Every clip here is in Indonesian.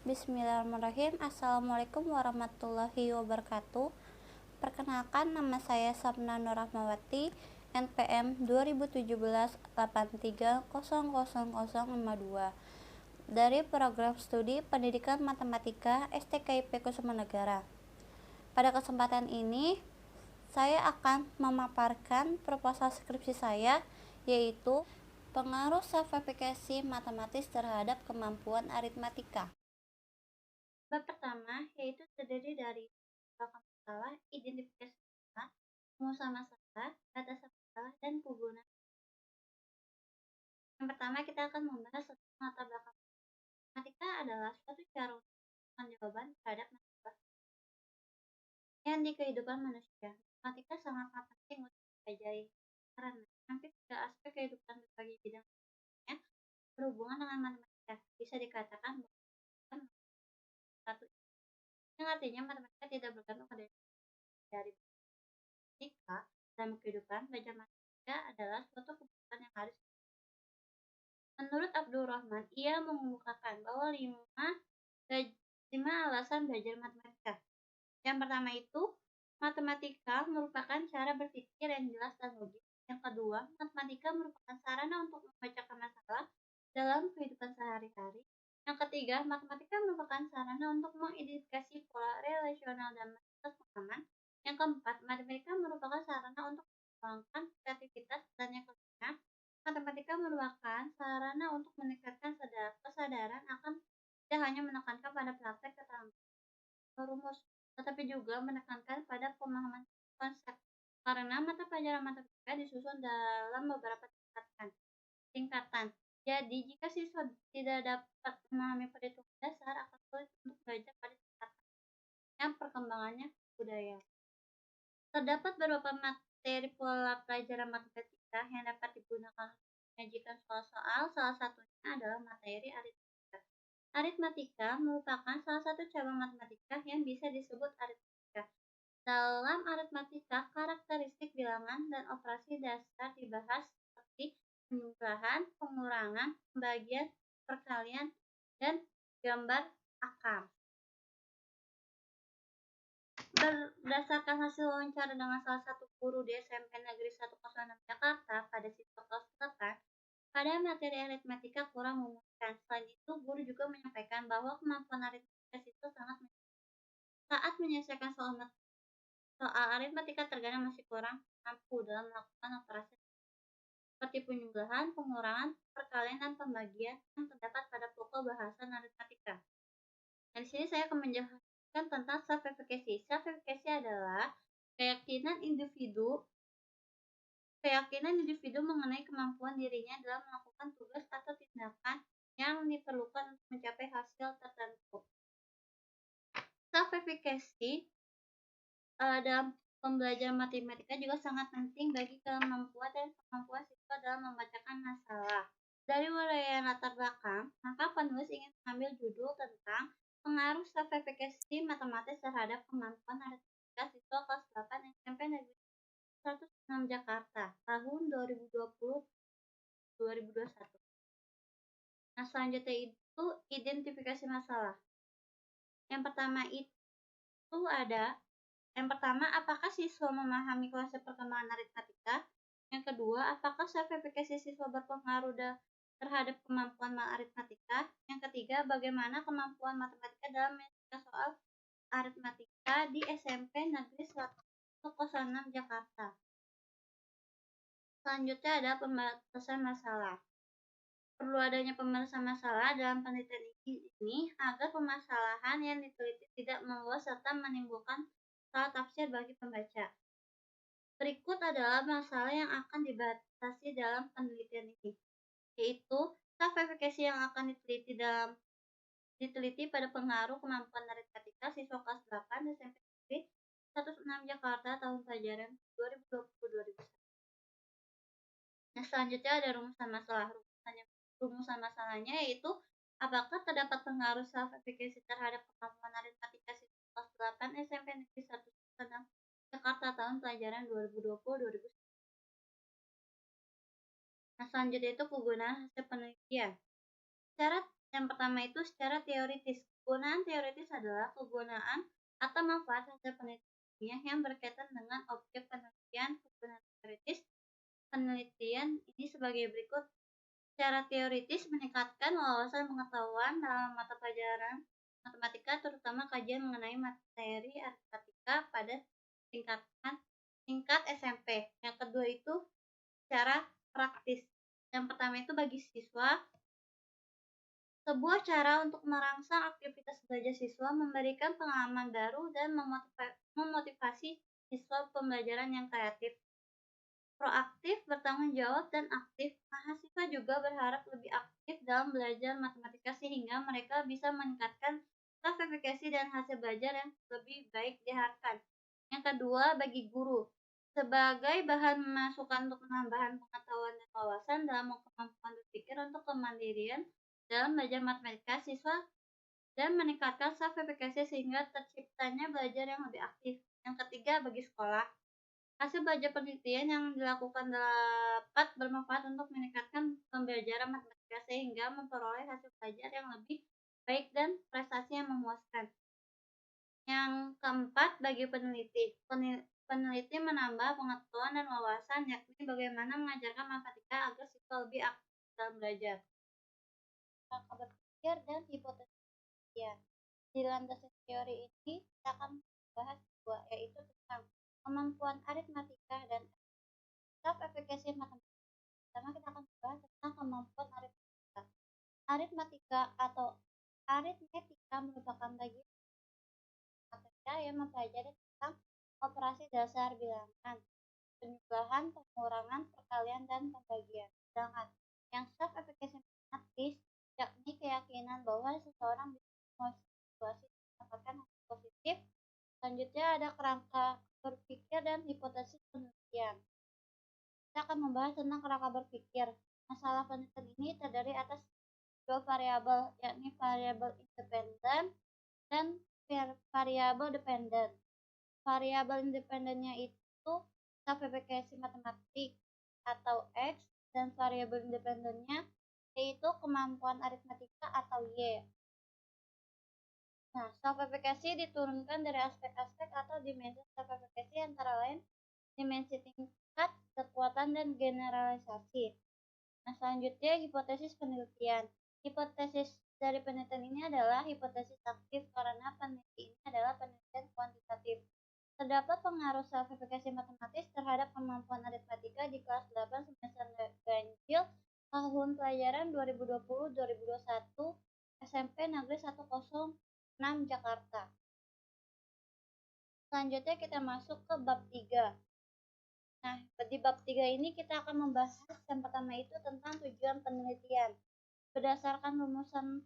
Bismillahirrahmanirrahim. Assalamualaikum warahmatullahi wabarakatuh. Perkenalkan, nama saya Sapna Nur Rahmawati, NPM 2017-830052 dari Program Studi Pendidikan Matematika STKIP Kusumanegara. Pada kesempatan ini, saya akan memaparkan proposal skripsi saya, yaitu pengaruh self-efficacy matematis terhadap kemampuan aritmatika. Bab pertama yaitu terdiri dari belakang masalah, identifikasi masalah, pengusaha masalah, batasan masalah, dan penggunaan. Yang pertama kita akan membahas tentang latar belakang. Matematika adalah suatu cara untuk menemukan jawaban terhadap masalah yang di kehidupan manusia. Matematika sangat penting untuk dipelajari karena hampir setiap aspek kehidupan berbagai bidang berhubungan dengan matematika. Bisa dikatakan bahwa satu yang artinya matematika tidak bergantung pada dari matematika dalam kehidupan. Belajar matematika adalah suatu kebutuhan yang harus. Menurut Abdul Rahman, ia mengemukakan bahwa 5 alasan belajar matematika. Yang pertama itu, matematika merupakan cara berpikir yang jelas dan logis. Yang kedua, matematika merupakan sarana untuk memecahkan masalah dalam kehidupan sehari-hari. Yang ketiga, matematika merupakan sarana untuk mengidentifikasi pola relasional dan metode pengaman. Yang keempat, matematika merupakan sarana untuk mengembangkan kreativitas. Dan yang kelima, matematika merupakan sarana untuk meningkatkan kesadaran akan tidak hanya menekankan pada praktek keterampilan rumus, tetapi juga menekankan pada pemahaman konsep. Karena mata pelajaran matematika disusun dalam beberapa tingkatan. Jadi, jika siswa tidak dapat memahami perhitungan dasar, akan sulit untuk belajar pada tingkatan yang perkembangannya budaya. Terdapat beberapa materi pola pelajaran matematika yang dapat digunakan untuk menyajikan soal-soal. Salah satunya adalah materi aritmatika. Aritmatika merupakan salah satu cabang matematika yang bisa disebut aritmatika. Dalam aritmatika, karakteristik bilangan dan operasi dasar dibahas seperti penjumlahan, pengurangan, pembagian, perkalian, dan gambar akar. Berdasarkan hasil wawancara dengan salah satu guru di SMP Negeri 106 Jakarta pada siswa kelas 8, pada materi aritmatika kurang memuaskan. Selain itu, guru juga menyampaikan bahwa kemampuan aritmatika siswa sangat saat menyelesaikan soal aritmatika terkadang masih kurang mampu dalam melakukan operasi seperti penjumlahan, pengurangan, perkalian, dan pembagian yang terdapat pada pokok bahasan aritmatika. Di sini saya akan menjelaskan tentang self-efficacy. Self-efficacy adalah keyakinan individu mengenai kemampuan dirinya dalam melakukan tugas atau tindakan yang diperlukan untuk mencapai hasil tertentu. Self-efficacy dalam pembelajaran matematika juga sangat penting bagi kemampuan siswa dalam membacakan masalah. Dari uraian latar belakang, maka penulis ingin mengambil judul tentang pengaruh self-efficacy matematis terhadap kemampuan aritmatika siswa kelas 8 SMP Negeri 106 Jakarta tahun 2020-2021. Nah, selanjutnya itu identifikasi masalah. Yang pertama, apakah siswa memahami konsep perkembangan aritmatika? Yang kedua, apakah self-efficacy siswa berpengaruh terhadap kemampuan aritmatika? Yang ketiga, bagaimana kemampuan matematika dalam menyelesaikan soal aritmatika di SMP Negeri 106 Jakarta. Selanjutnya ada pembatasan masalah. Perlu adanya pembatasan masalah dalam penelitian ini agar permasalahan yang diteliti tidak meluas serta menimbulkan salah tafsir bagi pembaca. Berikut adalah masalah yang akan dibatasi dalam penelitian ini, yaitu self-efficacy yang akan diteliti pada pengaruh kemampuan aritmatika siswa kelas 8 SMP Negeri 106 Jakarta tahun pelajaran 2020-2021. Nah, selanjutnya ada rumusan masalah. Rumusan masalahnya yaitu apakah terdapat pengaruh self-efficacy terhadap kemampuan aritmatika siswa kelas 8 SMP Negeri 106 Jakarta tahun pelajaran 2020-2021. Nah, selanjutnya itu penggunaan hasil penelitian. Yang pertama itu secara teoritis. Kegunaan teoritis adalah kegunaan atau manfaat hasil penelitian yang berkaitan dengan objek penelitian. Kegunaan teoritis penelitian ini sebagai berikut. Secara teoritis meningkatkan wawasan pengetahuan dalam mata pelajaran matematika, terutama kajian mengenai materi aritmatika pada tingkat SMP. Yang kedua itu secara praktis. Yang pertama itu bagi siswa, sebuah cara untuk merangsang aktivitas belajar siswa, memberikan pengalaman baru, dan memotivasi siswa pembelajaran yang kreatif, proaktif, bertanggung jawab, dan aktif. Mahasiswa juga berharap lebih aktif dalam belajar matematika sehingga mereka bisa meningkatkan klasifikasi dan hasil belajar yang lebih baik diharapkan. Yang kedua, bagi guru. Sebagai bahan masukan untuk penambahan pengetahuan dan wawasan dalam kemampuan berpikir untuk kemandirian dalam belajar matematika siswa dan meningkatkan klasifikasi sehingga terciptanya belajar yang lebih aktif. Yang ketiga, bagi sekolah. Hasil belajar penelitian yang dilakukan dapat bermanfaat untuk meningkatkan pembelajaran matematika sehingga memperoleh hasil belajar yang lebih baik dan prestasi yang memuaskan. Yang keempat, bagi peneliti. Peneliti menambah pengetahuan dan wawasan, yakni bagaimana mengajarkan matematika agar siswa lebih aktif dalam belajar. Rangka berpikir dan hipotesis penelitian. Di landasan teori ini kita akan membahas dua, yaitu tentang kemampuan aritmatika dan efikasi matematika. Pertama kita akan membahas tentang kemampuan aritmatika. Aritmatika atau aritmetika merupakan bagian matematika yang mempelajari tentang operasi dasar bilangan, penjumlahan, pengurangan, perkalian, dan pembagian. Sedangkan yang efikasi matematis yakni keyakinan bahwa seseorang bisa menguasai situasi mendapatkan hasil positif. Selanjutnya ada kerangka berpikir dan hipotesis penelitian. Kita akan membahas tentang kerangka berpikir. Masalah penelitian ini terdiri atas dua variabel, yakni variabel independen dan variabel dependen. Variabel independennya itu efikasi matematik atau X, dan variabel independennya yaitu kemampuan aritmatika atau Y. Nah, self-efficacy diturunkan dari aspek-aspek atau dimensi self-efficacy antara lain dimensi tingkat, kekuatan, dan generalisasi. Nah, selanjutnya hipotesis penelitian. Hipotesis dari penelitian ini adalah hipotesis aktif karena penelitian ini adalah penelitian kuantitatif. Terdapat pengaruh self-efficacy matematis terhadap kemampuan aritmatika di kelas 8 semester ganjil tahun pelajaran 2020-2021 SMP Negeri 106 Jakarta. Selanjutnya kita masuk ke bab 3. Nah, di bab 3 ini kita akan membahas yang pertama itu tentang tujuan penelitian. Berdasarkan rumusan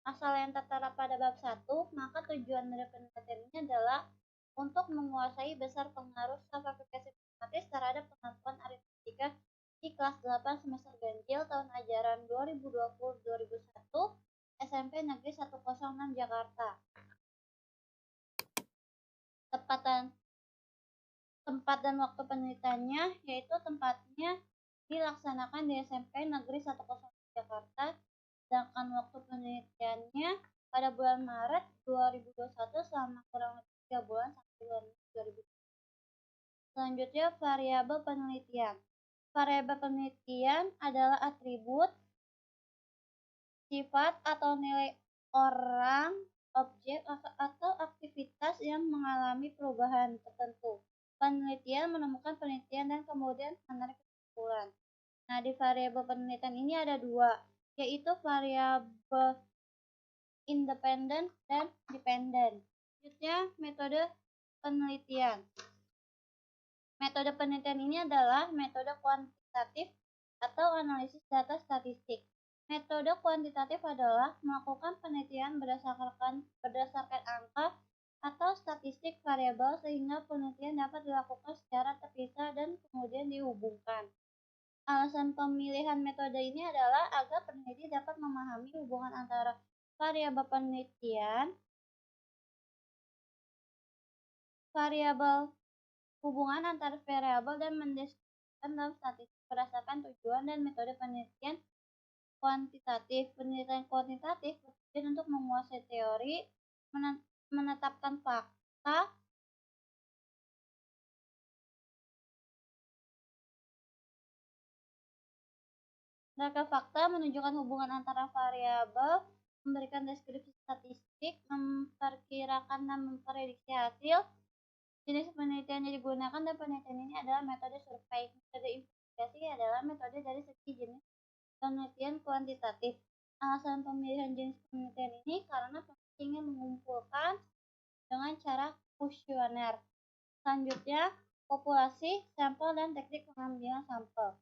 asal yang tertera pada bab 1, maka tujuan dari penelitian ini adalah untuk menguasai besar pengaruh self-efficacy matematis terhadap kemampuan aritmatika di kelas 8 semester ganjil tahun ajaran 2020-2021 SMP Negeri 106 Jakarta. Tempat dan waktu penelitiannya yaitu tempatnya dilaksanakan di SMP Negeri 106 Jakarta, sedangkan waktu penelitiannya pada bulan Maret 2021 selama kurang lebih 3 bulan sampai bulan 2020. Selanjutnya variabel penelitian. Variabel penelitian adalah atribut, sifat atau nilai orang, objek, atau aktivitas yang mengalami perubahan tertentu. Penelitian menemukan penelitian dan kemudian menarik kesimpulan. Nah, di variabel penelitian ini ada dua, yaitu variabel independen dan dependen. Selanjutnya, metode penelitian. Metode penelitian ini adalah metode kuantitatif atau analisis data statistik. Metode kuantitatif adalah melakukan penelitian berdasarkan angka atau statistik variabel sehingga penelitian dapat dilakukan secara terpisah dan kemudian dihubungkan. Alasan pemilihan metode ini adalah agar peneliti dapat memahami hubungan antara variabel penelitian, hubungan antar variabel dan mendeskripsikan dalam statistik berdasarkan tujuan dan metode penelitian kuantitatif. Penelitian kuantitatif bertujuan untuk menguasai teori, menetapkan fakta, menunjukkan hubungan antara variabel, memberikan deskripsi statistik, memperkirakan dan memprediksi hasil. Jenis penelitian yang digunakan dan penelitian ini adalah metode survei. Metode investigasi adalah metode dari segi jenis penelitian kuantitatif. Alasan pemilihan jenis penelitian ini karena peneliti ingin mengumpulkan dengan cara kuesioner. Selanjutnya, populasi, sampel, dan teknik pengambilan sampel.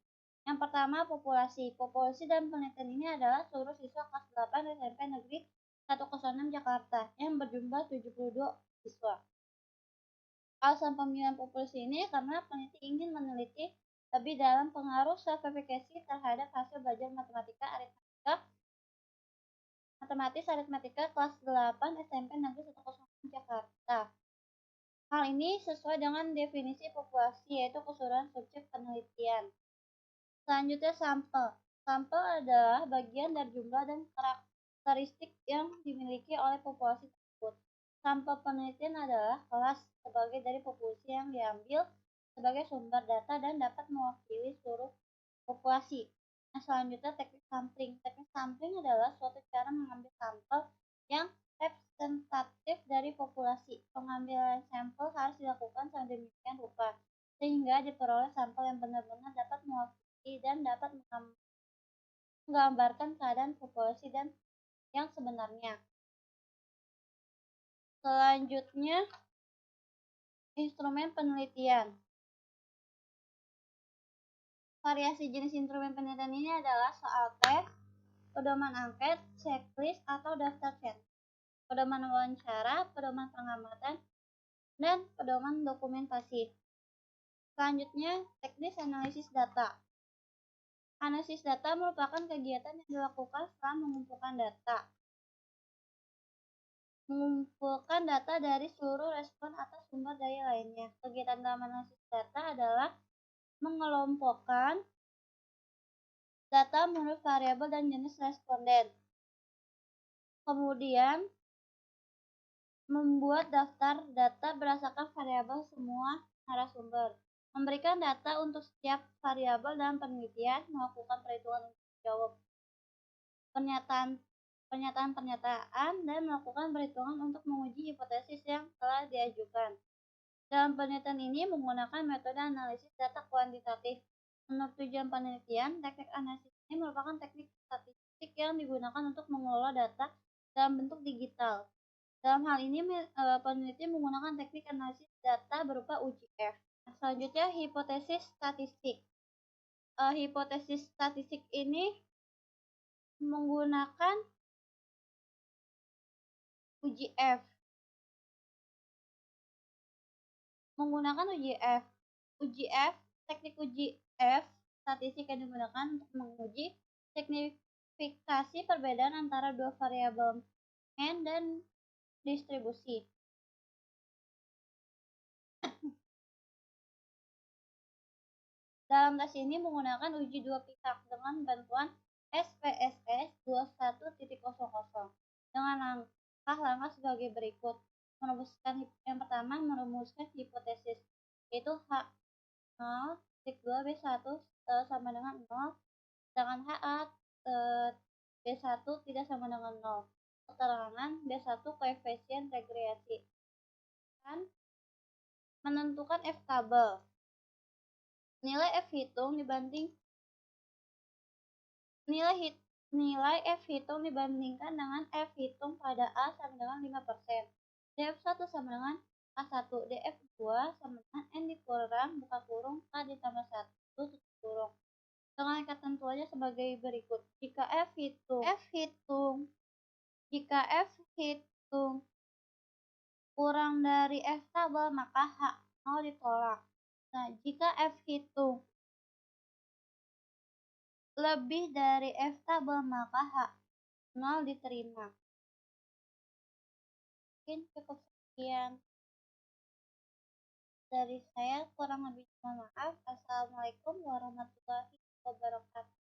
Yang pertama, populasi. Populasi dan penelitian ini adalah seluruh siswa kelas 8 SMP Negeri 106 Jakarta yang berjumlah 72 siswa. Alasan pemilihan populasi ini karena peneliti ingin meneliti lebih dalam pengaruh self-efficacy terhadap hasil belajar matematika kelas 8 SMP Negeri 106 Jakarta. Hal ini sesuai dengan definisi populasi, yaitu keseluruhan subjek penelitian. Selanjutnya, sampel. Sampel adalah bagian dari jumlah dan karakteristik yang dimiliki oleh populasi tersebut. Sampel penelitian adalah kelas sebagai dari populasi yang diambil sebagai sumber data dan dapat mewakili seluruh populasi. Nah, selanjutnya teknik sampling. Teknik sampling adalah suatu cara mengambil sampel yang representatif dari populasi. Pengambilan sampel harus dilakukan sedemikian rupa sehingga diperoleh sampel yang benar-benar dapat mewakili dan dapat menggambarkan keadaan populasi dan yang sebenarnya. Selanjutnya, instrumen penelitian. Variasi jenis instrumen penelitian ini adalah soal tes, pedoman angket, checklist atau daftar chat, pedoman wawancara, pedoman pengamatan, dan pedoman dokumentasi. Selanjutnya, teknis analisis data. Analisis data merupakan kegiatan yang dilakukan setelah mengumpulkan data dari seluruh respon atau sumber daya lainnya. Kegiatan dalam analisis data adalah mengelompokkan data menurut variabel dan jenis responden. Kemudian, membuat daftar data berdasarkan variabel semua narasumber. Memberikan data untuk setiap variabel dalam penelitian, melakukan perhitungan untuk menjawab pernyataan, dan melakukan perhitungan untuk menguji hipotesis yang telah diajukan. Dalam penelitian ini menggunakan metode analisis data kuantitatif. Menurut tujuan penelitian, teknik analisis ini merupakan teknik statistik yang digunakan untuk mengelola data dalam bentuk digital. Dalam hal ini, peneliti menggunakan teknik analisis data berupa uji F. Selanjutnya, hipotesis statistik. Hipotesis statistik ini menggunakan uji F. Teknik uji F statistik yang digunakan untuk menguji signifikasi perbedaan antara dua variabel mean dan distribusi. Dalam tes ini menggunakan uji dua pihak dengan bantuan SPSS 21.00 dengan langkah-langkah sebagai berikut. Yang pertama, merumuskan hipotesis, yaitu H0, titik 2, B1 sama dengan 0, sedangkan HA B1 tidak sama dengan 0. Keterangan B1 koefisien regresi. Dan menentukan F tabel. Nilai F hitung dibandingkan dengan F hitung pada A sama dengan 5%. DF1 sama dengan A1, DF2 sama dengan N dikurang buka kurung K ditambah 1 tutup kurung. Dengan ketentuannya sebagai berikut. Jika F hitung kurang dari F tabel, maka H0 ditolak. Nah, jika F hitung lebih dari F tabel, maka H0 diterima. Mungkin cukup sekian dari saya, kurang lebih mohon maaf. Assalamualaikum warahmatullahi wabarakatuh.